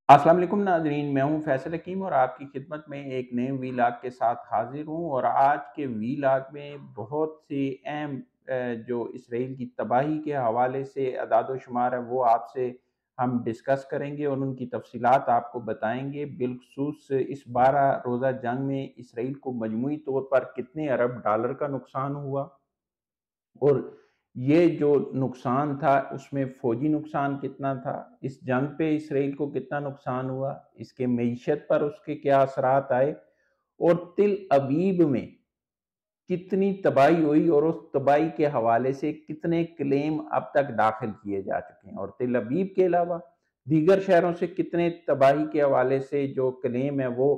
السلام علیکم ناظرین، میں ہوں فیصل حکیم اور آپ کی خدمت میں ایک نئے ویلاگ کے ساتھ حاضر ہوں۔ اور آج کے ویلاگ میں بہت سی اہم جو اسرائیل کی تباہی کے حوالے سے اعداد و شمار ہے وہ آپ سے ہم ڈسکس کریں گے اور ان کی تفصیلات آپ کو بتائیں گے۔ بالخصوص اس 12 روزہ جنگ میں اسرائیل کو مجموعی طور پر کتنے ارب ڈالر کا نقصان ہوا، اور یہ جو نقصان تھا اس میں فوجی نقصان کتنا تھا، اس جنگ پہ اسرائیل کو کتنا نقصان ہوا، اس کے معیشت پر اس کے کیا اثرات آئے، اور تل ابیب میں کتنی تباہی ہوئی اور اس تباہی کے حوالے سے کتنے کلیم اب تک داخل کیے جا چکے ہیں، اور تل ابیب کے علاوہ دیگر شہروں سے کتنے تباہی کے حوالے سے جو کلیم ہے وہ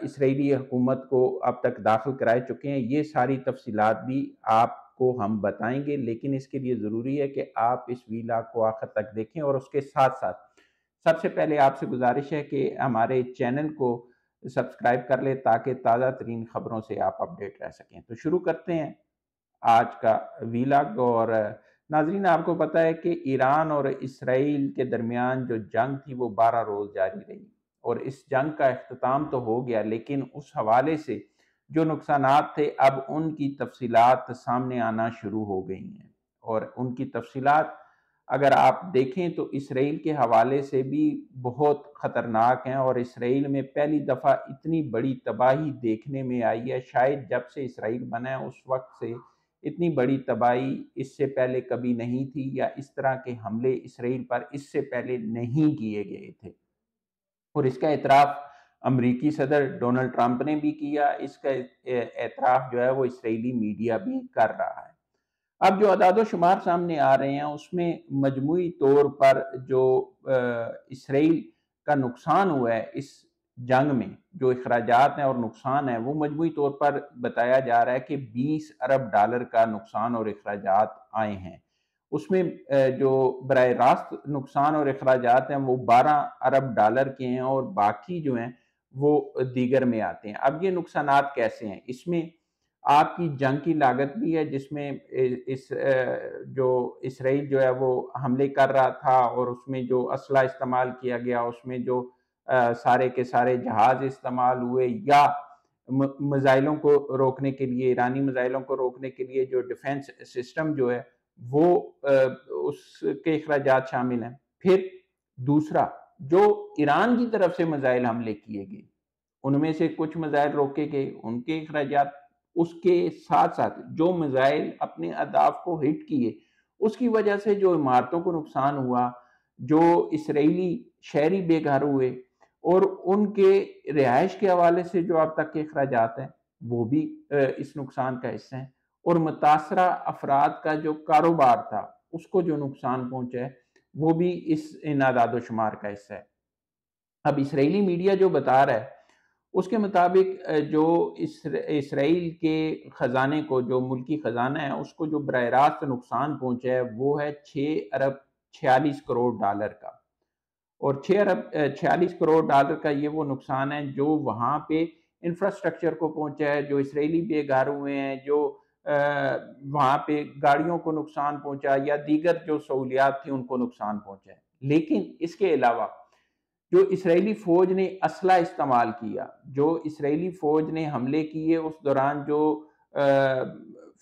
اسرائیلی حکومت کو اب تک داخل کرائے چکے ہیں۔ یہ ساری تفصیلات بھی آپ کو ہم بتائیں گے، لیکن اس کے لیے ضروری ہے کہ آپ اس ویلاگ کو آخر تک دیکھیں، اور اس کے ساتھ ساتھ سب سے پہلے آپ سے گزارش ہے کہ ہمارے چینل کو سبسکرائب کر لیں تاکہ تازہ ترین خبروں سے آپ اپڈیٹ رہ سکیں۔ تو شروع کرتے ہیں آج کا ویلاگ۔ اور ناظرین، آپ کو پتہ ہے کہ ایران اور اسرائیل کے درمیان جو جنگ تھی وہ 12 روز جاری رہی، اور اس جنگ کا اختتام تو ہو گیا، لیکن اس حوالے سے جو نقصانات تھے اب ان کی تفصیلات سامنے آنا شروع ہو گئی ہیں، اور ان کی تفصیلات اگر آپ دیکھیں تو اسرائیل کے حوالے سے بھی بہت خطرناک ہیں، اور اسرائیل میں پہلی دفعہ اتنی بڑی تباہی دیکھنے میں آئی ہے، شاید جب سے اسرائیل بنا ہے اس وقت سے اتنی بڑی تباہی اس سے پہلے کبھی نہیں تھی، یا اس طرح کے حملے اسرائیل پر اس سے پہلے نہیں کیے گئے تھے۔ اور اس کا اعتراف امریکی صدر ڈونلڈ ٹرمپ نے بھی کیا، اس کا اعتراف جو ہے وہ اسرائیلی میڈیا بھی کر رہا ہے۔ اب جو اعداد و شمار سامنے آ رہے ہیں اس میں مجموعی طور پر جو اسرائیل کا نقصان ہوا ہے اس جنگ میں، جو اخراجات ہیں اور نقصان ہے، وہ مجموعی طور پر بتایا جا رہا ہے کہ 20 ارب ڈالر کا نقصان اور اخراجات آئے ہیں۔ اس میں جو براہ راست نقصان اور اخراجات ہیں وہ 12 ارب ڈالر کے ہیں، اور باقی جو ہیں وہ دیگر میں آتے ہیں۔ اب یہ نقصانات کیسے ہیں؟ اس میں آپ کی جنگ کی لاگت بھی ہے، جس میں جو اسرائیل جو ہے وہ حملے کر رہا تھا، اور اس میں جو اسلحہ استعمال کیا گیا، اس میں جو سارے کے سارے جہاز استعمال ہوئے، یا میزائلوں کو روکنے کے لیے، ایرانی میزائلوں کو روکنے کے لیے جو ڈیفنس سسٹم جو ہے وہ اس کے اخراجات شامل ہیں۔ پھر دوسرا، جو ایران کی طرف سے میزائل حملے کیے گئے ان میں سے کچھ میزائل روکے گئے، ان کے اخراجات، اس کے ساتھ ساتھ جو میزائل اپنے اہداف کو ہٹ کیے اس کی وجہ سے جو عمارتوں کو نقصان ہوا، جو اسرائیلی شہری بے گھر ہوئے، اور ان کے رہائش کے حوالے سے جو اب تک کے اخراجات ہیں وہ بھی اس نقصان کا حصہ ہیں، اور متاثرہ افراد کا جو کاروبار تھا اس کو جو نقصان پہنچا ہے وہ بھی ان اعداد و شمار کا حصہ ہے۔ اب اسرائیلی میڈیا جو بتا رہا ہے اس کے مطابق جو اسرائیل کے خزانے کو، جو ملکی خزانہ ہے اس کو جو براہ راست نقصان پہنچا ہے وہ ہے 6 ارب 46 کروڑ ڈالر کا، اور 6 ارب 46 کروڑ ڈالر کا یہ وہ نقصان ہے جو وہاں پہ انفراسٹرکچر کو پہنچا ہے، جو اسرائیلی بے گھر ہوئے ہیں، جو وہاں پہ گاڑیوں کو نقصان پہنچا، یا دیگر جو سہولیات تھیں ان کو نقصان پہنچا ہے۔ لیکن اس کے علاوہ جو اسرائیلی فوج نے اسلحہ استعمال کیا، جو اسرائیلی فوج نے حملے کیے اس دوران جو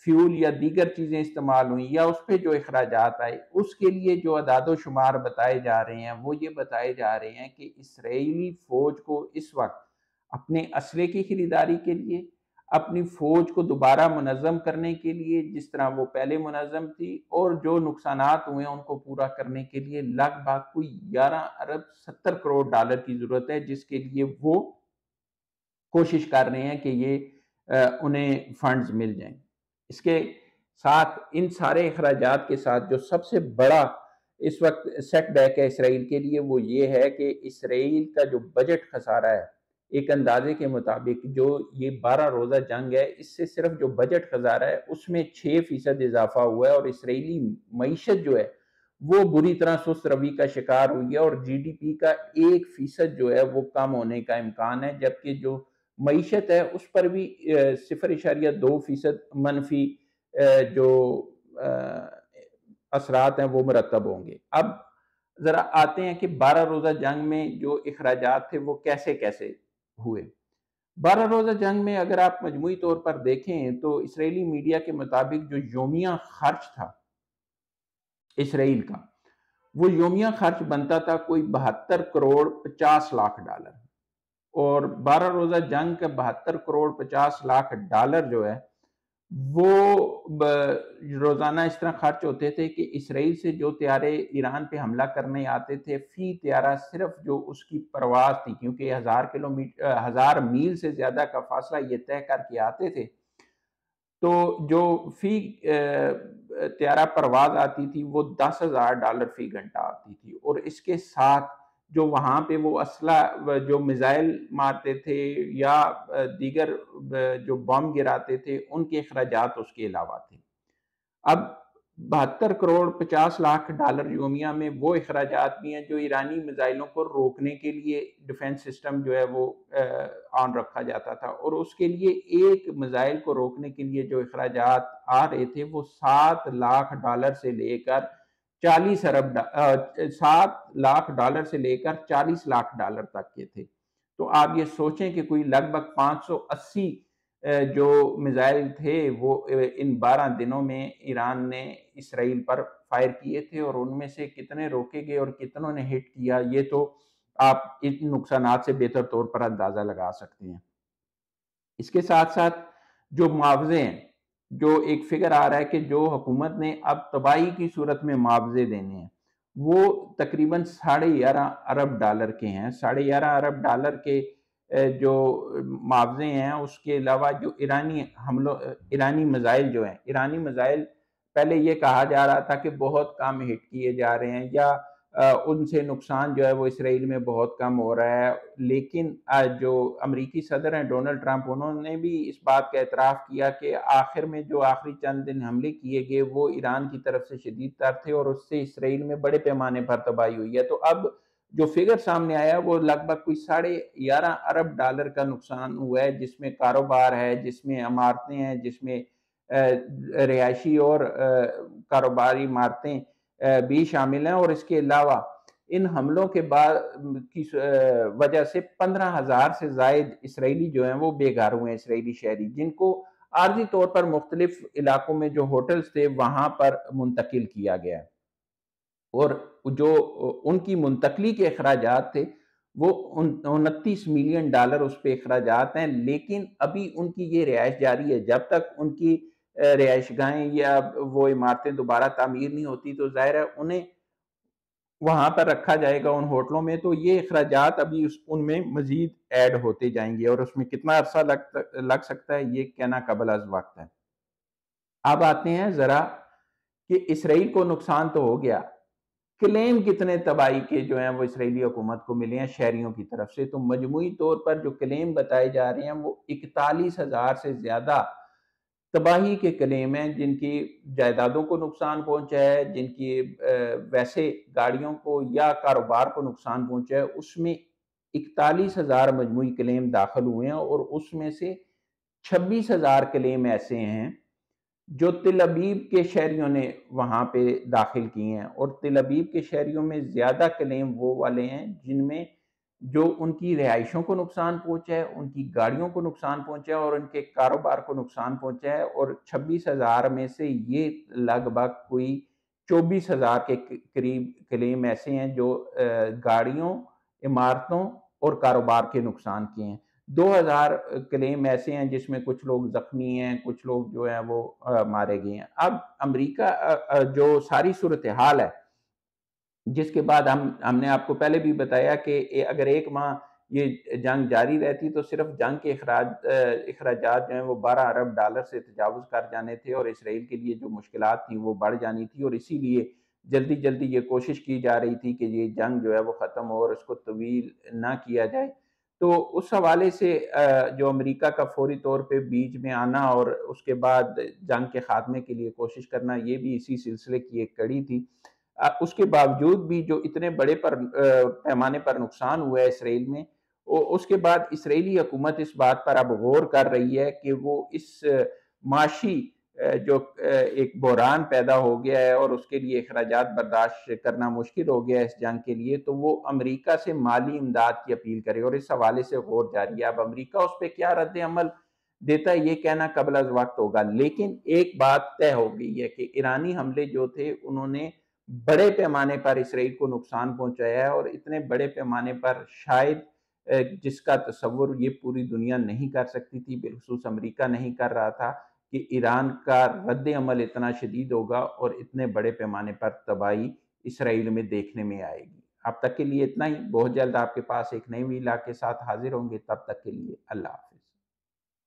فیول یا دیگر چیزیں استعمال ہوئیں، یا اس پہ جو اخراجات آئے، اس کے لیے جو اعداد و شمار بتائے جا رہے ہیں وہ یہ بتائے جا رہے ہیں کہ اسرائیلی فوج کو اس وقت اپنے اسلحے کی خریداری کے لیے، اپنی فوج کو دوبارہ منظم کرنے کے لیے جس طرح وہ پہلے منظم تھی، اور جو نقصانات ہوئے ہیں ان کو پورا کرنے کے لیے لگ بھگ کوئی 11 ارب 70 کروڑ ڈالر کی ضرورت ہے، جس کے لیے وہ کوشش کر رہے ہیں کہ یہ انہیں فنڈز مل جائیں۔ اس کے ساتھ ان سارے اخراجات کے ساتھ جو سب سے بڑا اس وقت سیٹ بیک ہے اسرائیل کے لیے وہ یہ ہے کہ اسرائیل کا جو بجٹ خسارہ ہے، ایک اندازے کے مطابق جو یہ 12 روزہ جنگ ہے اس سے صرف جو بجٹ خسارہ ہے اس میں 6% اضافہ ہوا ہے، اور اسرائیلی معیشت جو ہے وہ بری طرح سست روی کا شکار ہوئی ہے، اور جی ڈی پی کا 1% جو ہے وہ کم ہونے کا امکان ہے، جبکہ جو معیشت ہے اس پر بھی 0.2% منفی جو اثرات ہیں وہ مرتب ہوں گے۔ اب ذرا آتے ہیں کہ 12 روزہ جنگ میں جو اخراجات تھے وہ کیسے کیسے ہوئے۔ 12 روزہ جنگ میں اگر آپ مجموعی طور پر دیکھیں تو اسرائیلی میڈیا کے مطابق جو یومیہ خرچ تھا اسرائیل کا، وہ یومیہ خرچ بنتا تھا کوئی 72 کروڑ 50 لاکھ ڈالر، اور 12 روزہ جنگ کا 72 کروڑ 50 لاکھ ڈالر جو ہے وہ روزانہ اس طرح خرچ ہوتے تھے کہ اسرائیل سے جو طیارے ایران پہ حملہ کرنے آتے تھے، فی طیارہ صرف جو اس کی پرواز تھی، کیونکہ 1000 میل سے زیادہ کا فاصلہ یہ طے کر کے آتے تھے، تو جو فی طیارہ پرواز آتی تھی وہ $10,000 فی گھنٹہ آتی تھی، اور اس کے ساتھ جو وہاں پہ وہ اسلحہ جو میزائل مارتے تھے یا دیگر جو بم گراتے تھے ان کے اخراجات اس کے علاوہ تھے۔ اب 72 کروڑ 50 لاکھ ڈالر یومیہ میں وہ اخراجات بھی ہیں جو ایرانی میزائلوں کو روکنے کے لیے ڈیفنس سسٹم جو ہے وہ آن رکھا جاتا تھا، اور اس کے لیے ایک میزائل کو روکنے کے لیے جو اخراجات آ رہے تھے وہ $7 لاکھ سے لے کر 40 لاکھ ڈالر تک کے تھے۔ تو آپ یہ سوچیں کہ کوئی لگ بھگ 580 جو میزائل تھے وہ ان 12 دنوں میں ایران نے اسرائیل پر فائر کیے تھے، اور ان میں سے کتنے روکے گئے اور کتنوں نے ہٹ کیا یہ تو آپ ان نقصانات سے بہتر طور پر اندازہ لگا سکتے ہیں۔ اس کے ساتھ ساتھ جو معاوضے ہیں، جو ایک فگر آ رہا ہے کہ جو حکومت نے اب تباہی کی صورت میں معاوضے دینے ہیں وہ تقریباً $11.5 ارب کے ہیں۔ $11.5 ارب کے جو معاوضے ہیں، اس کے علاوہ جو ایرانی میزائل جو ہیں، ایرانی میزائل پہلے یہ کہا جا رہا تھا کہ بہت کم ہٹ کیے جا رہے ہیں یا ان سے نقصان جو ہے وہ اسرائیل میں بہت کم ہو رہا ہے، لیکن جو امریکی صدر ہیں ڈونلڈ ٹرمپ، انہوں نے بھی اس بات کا اعتراف کیا کہ آخر میں جو آخری چند دن حملے کیے گئے وہ ایران کی طرف سے شدید تر تھے اور اس سے اسرائیل میں بڑے پیمانے پر تباہی ہوئی ہے۔ تو اب جو فگر سامنے آیا وہ لگ بھگ کوئی $11.5 ارب کا نقصان ہوا ہے، جس میں کاروبار ہے، جس میں عمارتیں ہیں، جس میں رہائشی اور کاروباری عمارتیں بھی شامل ہیں، اور اس کے علاوہ ان حملوں کے بعد کی وجہ سے 15,000 سے زائد اسرائیلی جو ہیں وہ بے گھر ہوئے ہیں، اسرائیلی شہری، جن کو عارضی طور پر مختلف علاقوں میں جو ہوٹلز تھے وہاں پر منتقل کیا گیا ہے، اور جو ان کی منتقلی کے اخراجات تھے وہ $29 ملین اس پہ اخراجات ہیں، لیکن ابھی ان کی یہ رہائش جاری ہے۔ جب تک ان کی رہائش گاہیں یا وہ عمارتیں دوبارہ تعمیر نہیں ہوتی تو ظاہر ہے انہیں وہاں پر رکھا جائے گا ان ہوٹلوں میں، تو یہ اخراجات ابھی ان میں مزید ایڈ ہوتے جائیں گے، اور اس میں کتنا عرصہ لگ سکتا ہے یہ کہنا قبل از وقت ہے۔ اب آتے ہیں ذرا کہ اسرائیل کو نقصان تو ہو گیا، کلیم کتنے تباہی کے جو ہیں وہ اسرائیلی حکومت کو ملے ہیں شہریوں کی طرف سے، تو مجموعی طور پر جو کلیم بتائے جا رہے ہیں وہ 41,000 سے زیادہ تباہی کے کلیم ہیں، جن کی جائیدادوں کو نقصان پہنچا ہے، جن کی ویسے گاڑیوں کو یا کاروبار کو نقصان پہنچا ہے، اس میں 41,000 مجموعی کلیم داخل ہوئے ہیں، اور اس میں سے 26,000 کلیم ایسے ہیں جو تل ابیب کے شہریوں نے وہاں پہ داخل کیے ہیں، اور تل ابیب کے شہریوں میں زیادہ کلیم وہ والے ہیں جن میں جو ان کی رہائشوں کو نقصان پہنچا ہے، ان کی گاڑیوں کو نقصان پہنچا ہے اور ان کے کاروبار کو نقصان پہنچا ہے، اور 26,000 میں سے یہ لگ بھگ کوئی 24,000 کے قریب کلیم ایسے ہیں جو گاڑیوں، عمارتوں اور کاروبار کے نقصان کیے ہیں۔ 2,000 کلیم ایسے ہیں جس میں کچھ لوگ زخمی ہیں، کچھ لوگ جو ہیں وہ مارے گئے ہیں۔ اب امریکہ جو ساری صورتحال ہے، جس کے بعد ہم نے آپ کو پہلے بھی بتایا کہ اگر ایک ماہ یہ جنگ جاری رہتی تو صرف جنگ کے اخراجات جو ہیں وہ $12 ارب سے تجاوز کر جانے تھے، اور اسرائیل کے لیے جو مشکلات تھیں وہ بڑھ جانی تھی، اور اسی لیے جلدی جلدی یہ کوشش کی جا رہی تھی کہ یہ جنگ جو ہے وہ ختم ہو اور اس کو طویل نہ کیا جائے۔ تو اس حوالے سے جو امریکہ کا فوری طور پہ بیچ میں آنا اور اس کے بعد جنگ کے خاتمے کے لیے کوشش کرنا، یہ بھی اسی سلسلے کی ایک کڑی تھی۔ اس کے باوجود بھی جو اتنے بڑے پیمانے پر نقصان ہوا ہے اسرائیل میں، اس کے بعد اسرائیلی حکومت اس بات پر اب غور کر رہی ہے کہ وہ اس معاشی جو ایک بحران پیدا ہو گیا ہے اور اس کے لیے اخراجات برداشت کرنا مشکل ہو گیا ہے اس جنگ کے لیے، تو وہ امریکہ سے مالی امداد کی اپیل کرے، اور اس حوالے سے غور جاری ہے۔ اب امریکہ اس پہ کیا رد عمل دیتا ہے یہ کہنا قبل از وقت ہوگا، لیکن ایک بات طے ہو گئی ہے کہ ایرانی حملے جو تھے انہوں نے بڑے پیمانے پر اسرائیل کو نقصان پہنچایا ہے، اور اتنے بڑے پیمانے پر شاید جس کا تصور یہ پوری دنیا نہیں کر سکتی تھی، بالخصوص امریکہ نہیں کر رہا تھا، کہ ایران کا رد عمل اتنا شدید ہوگا اور اتنے بڑے پیمانے پر تباہی اسرائیل میں دیکھنے میں آئے گی۔ اب تک کے لیے اتنا ہی، بہت جلد آپ کے پاس ایک نئی ویلاگ کے ساتھ حاضر ہوں گے، تب تک کے لیے اللہ حافظ۔